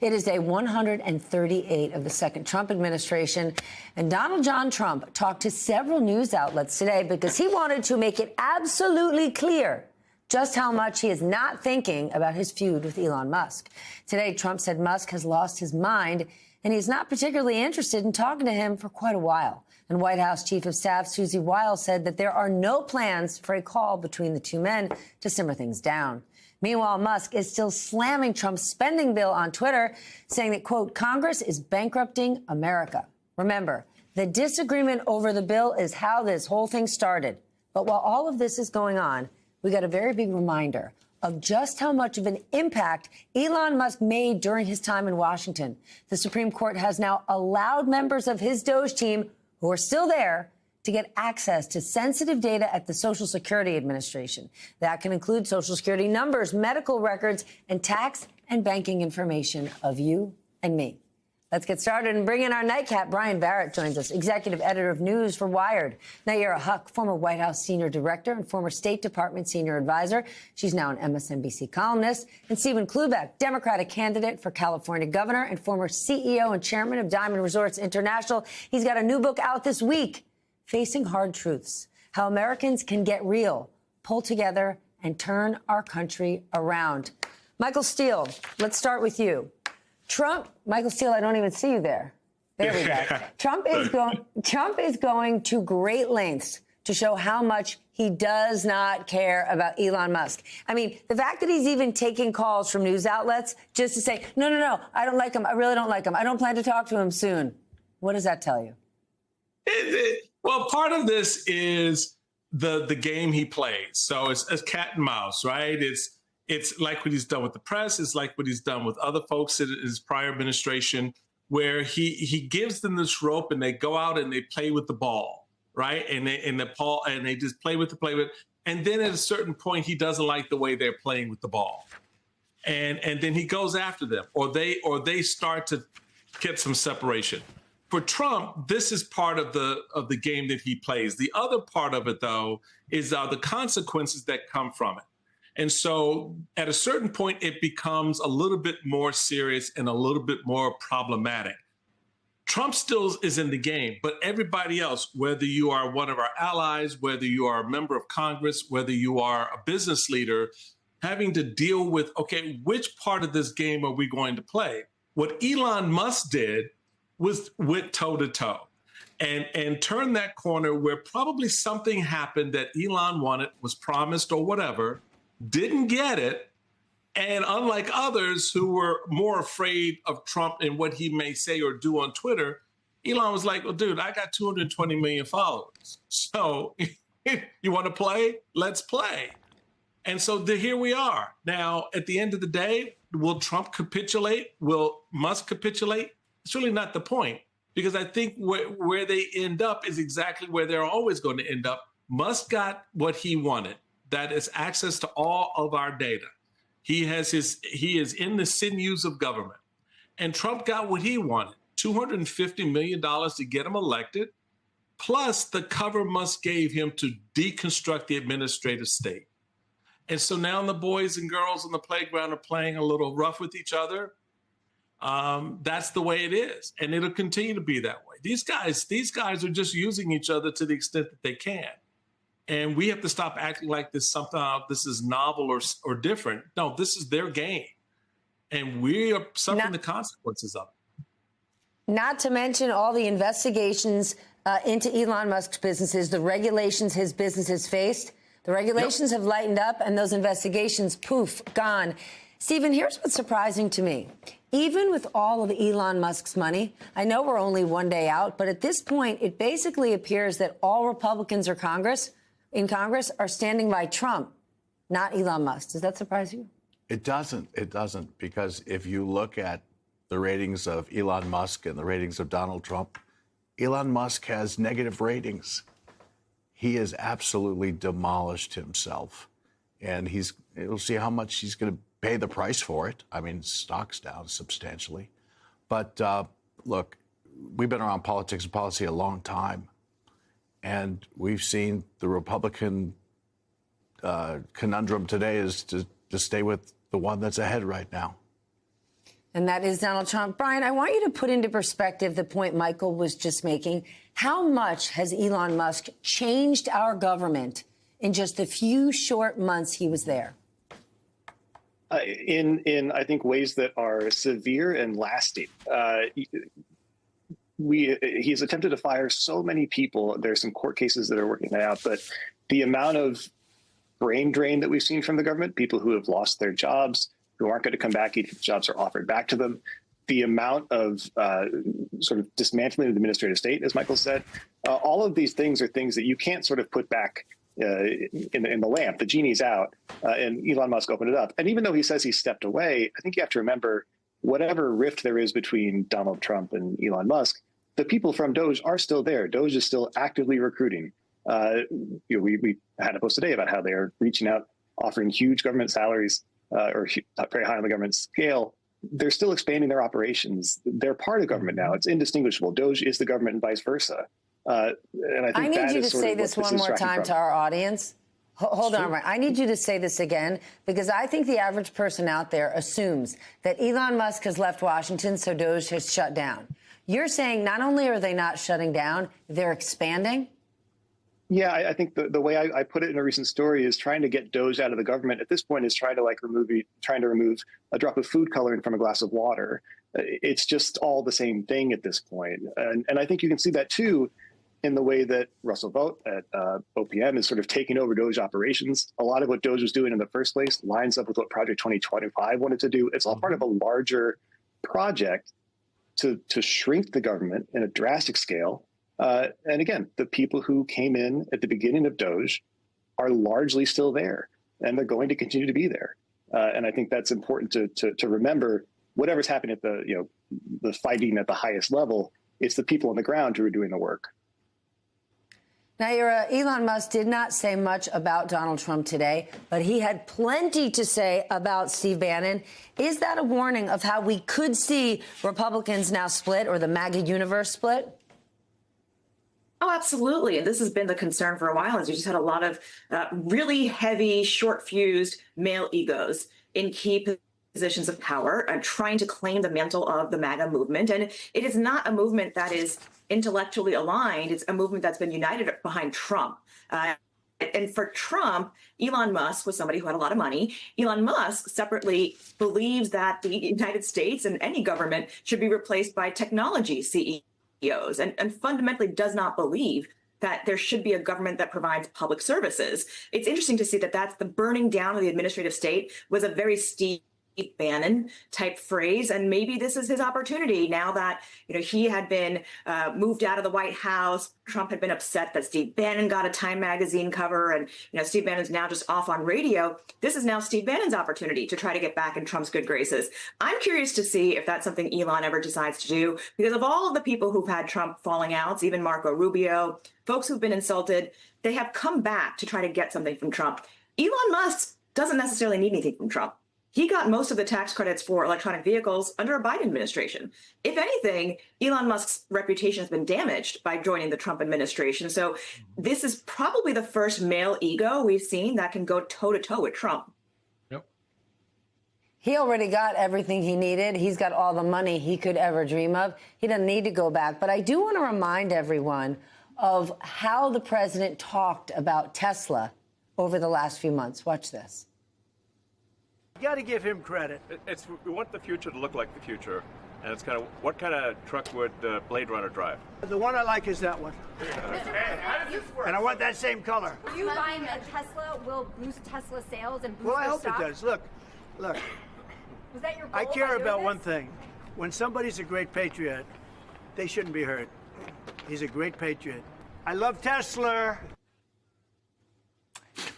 It is day 138 of the second Trump administration, and Donald John Trump talked to several news outlets today because he wanted to make it absolutely clear just how much he is not thinking about his feud with Elon Musk. Today, Trump said Musk has lost his mind, and he's not particularly interested in talking to him for quite a while. And White House Chief of Staff Susie Wiles said that there are no plans for a call between the two men to simmer things down. Meanwhile, Musk is still slamming Trump's spending bill on Twitter, saying that, quote, Congress is bankrupting America. Remember, the disagreement over the bill is how this whole thing started. But while all of this is going on, we got a very big reminder of just how much of an impact Elon Musk made during his time in Washington. The Supreme Court has now allowed members of his Doge team, who are still there, to get access to sensitive data at the Social Security Administration. That can include Social Security numbers, medical records, and tax and banking information of you and me. Let's get started and bring in our nightcap. Brian Barrett joins us, executive editor of news for Wired. Nayyera Haq, former White House senior director and former State Department senior advisor. She's now an MSNBC columnist. And Stephen Klubeck, Democratic candidate for California governor and former CEO and chairman of Diamond Resorts International. He's got a new book out this week, Facing Hard Truths, How Americans Can Get Real, Pull Together, and Turn Our Country Around. Michael Steele, let's start with you. Michael Steele, I don't even see you there. There we go. Trump is going to great lengths to show how much he does not care about Elon Musk. I mean, the fact that he's even taking calls from news outlets just to say, no, I don't like him. I really don't like him. I don't plan to talk to him soon. What does that tell you? Well, part of this is the game he plays. So it's cat and mouse, right? It's like what he's done with the press. It's like what he's done with other folks in his prior administration, where he gives them this rope and they go out and they play with the ball, right? And they just play with. And then at a certain point, he doesn't like the way they're playing with the ball, and then he goes after them, or they start to get some separation. For Trump, this is part of the game that he plays. The other part of it, though, is the consequences that come from it. And so at a certain point, it becomes a little bit more serious and a little bit more problematic. Trump still is in the game, but everybody else, whether you are one of our allies, whether you are a member of Congress, whether you are a business leader, having to deal with, okay, which part of this game are we going to play? What Elon Musk did went toe-to-toe and turned that corner where probably something happened that Elon wanted, was promised or whatever, didn't get it. And unlike others who were more afraid of Trump and what he may say or do on Twitter, Elon was like, well, dude, I got 220 million followers. So you want to play? Let's play. And so here we are. Now, at the end of the day, will Trump capitulate? Will Musk capitulate? It's really not the point, because I think where they end up is exactly where they're always going to end up. Musk got what he wanted. That is access to all of our data. He is in the sinews of government. And Trump got what he wanted, $250 million to get him elected, plus the cover Musk gave him to deconstruct the administrative state. And so now the boys and girls on the playground are playing a little rough with each other. That's the way it is. And it'll continue to be that way. These guys are just using each other to the extent that they can. And we have to stop acting like this is novel or different. No, this is their game. And we are suffering the consequences of it. Not to mention all the investigations into Elon Musk's businesses, the regulations his businesses faced. The regulations have lightened up, and those investigations, poof, gone. Stephen, here's what's surprising to me. Even with all of Elon Musk's money, I know we're only one day out, but at this point, it basically appears that all Republicans in Congress are standing by Trump, not Elon Musk. Does that surprise you? It doesn't. It doesn't, because if you look at the ratings of Elon Musk and the ratings of Donald Trump, Elon Musk has negative ratings. He has absolutely demolished himself, and we'll see how much he's going to pay the price for it. I mean, stock's down substantially. But look, we've been around politics and policy a long time, and we've seen the Republican conundrum today is to stay with the one that's ahead right now. And that is Donald Trump. Brian, I want you to put into perspective the point Michael was just making. How much has Elon Musk changed our government in just the few short months he was there? In I think ways that are severe and lasting. He's attempted to fire so many people. There's some court cases that are working that out, but the amount of brain drain that we've seen from the government, people who have lost their jobs, who aren't going to come back, even if jobs are offered back to them, the amount of sort of dismantling of the administrative state, as Michael said, all of these things are things that you can't sort of put back in the lamp. The genie's out, and Elon Musk opened it up. And even though he says he stepped away, I think you have to remember whatever rift there is between Donald Trump and Elon Musk, the people from Doge are still there. Doge is still actively recruiting. We had a post today about how they are reaching out, offering huge government salaries or very high on the government scale. They're still expanding their operations. They're part of government now. It's indistinguishable. Doge is the government and vice versa. And I need you to say this one more time to our audience. Hold on, Ryan. I need you to say this again, because I think the average person out there assumes that Elon Musk has left Washington, so Doge has shut down. You're saying not only are they not shutting down, they're expanding? Yeah, I think the way I put it in a recent story is trying to get Doge out of the government at this point is trying to remove a drop of food coloring from a glass of water. It's just all the same thing at this point. And I think you can see that, too, in the way that Russell Vought at OPM is sort of taking over Doge operations. A lot of what Doge was doing in the first place lines up with what Project 2025 wanted to do. It's all part of a larger project to shrink the government in a drastic scale. And again, the people who came in at the beginning of Doge are largely still there, and they're going to continue to be there. And I think that's important to remember. Whatever's happening at the fighting at the highest level, it's the people on the ground who are doing the work. Now, Elon Musk did not say much about Donald Trump today, but he had plenty to say about Steve Bannon. Is that a warning of how we could see Republicans now split, or the MAGA universe split? Oh, absolutely. And this has been the concern for a while, is you just had a lot of really heavy, short-fused male egos in key positions of power and trying to claim the mantle of the MAGA movement. And it is not a movement that is intellectually aligned. It's a movement that's been united behind Trump. And for Trump, Elon Musk was somebody who had a lot of money. Elon Musk separately believes that the United States and any government should be replaced by technology CEOs, and fundamentally does not believe that there should be a government that provides public services. It's interesting to see that that's the burning down of the administrative state was a very Steve Bannon type phrase, and maybe this is his opportunity now that he had been moved out of the White House. Trump had been upset that Steve Bannon got a Time magazine cover, and Steve Bannon's now just off on radio. This is now Steve Bannon's opportunity to try to get back in Trump's good graces. I'm curious to see if that's something Elon ever decides to do, because of all of the people who've had Trump falling outs, even Marco Rubio, folks who've been insulted, they have come back to try to get something from Trump. Elon Musk doesn't necessarily need anything from Trump. He got most of the tax credits for electronic vehicles under a Biden administration. If anything, Elon Musk's reputation has been damaged by joining the Trump administration. So this is probably the first male ego we've seen that can go toe-to-toe with Trump. Yep. He already got everything he needed. He's got all the money he could ever dream of. He doesn't need to go back. But I do want to remind everyone of how the president talked about Tesla over the last few months. Watch this. You got to give him credit. We want the future to look like the future, and it's kind of what kind of truck would Blade Runner drive? The one I like is that one. And I want that same color. You buying a Tesla will boost Tesla sales and boost Well, I their hope stock? it does. Look. Was that your goal I care by doing about this? one thing. When somebody's a great patriot, they shouldn't be hurt. He's a great patriot. I love Tesla.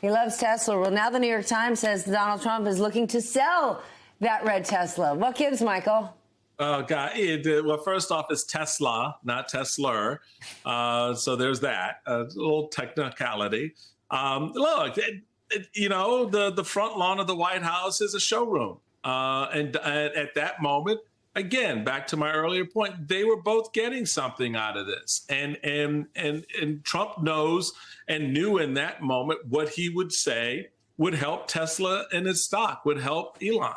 He loves Tesla. Well, now the New York Times says Donald Trump is looking to sell that red Tesla. What gives, Michael? Oh, God. Well, first off, it's Tesla, not Tesla. So there's that. A little technicality. Look, the front lawn of the White House is a showroom. And at that moment, again, back to my earlier point, they were both getting something out of this. And Trump knows and knew in that moment what he would say would help Tesla and its stock, would help Elon.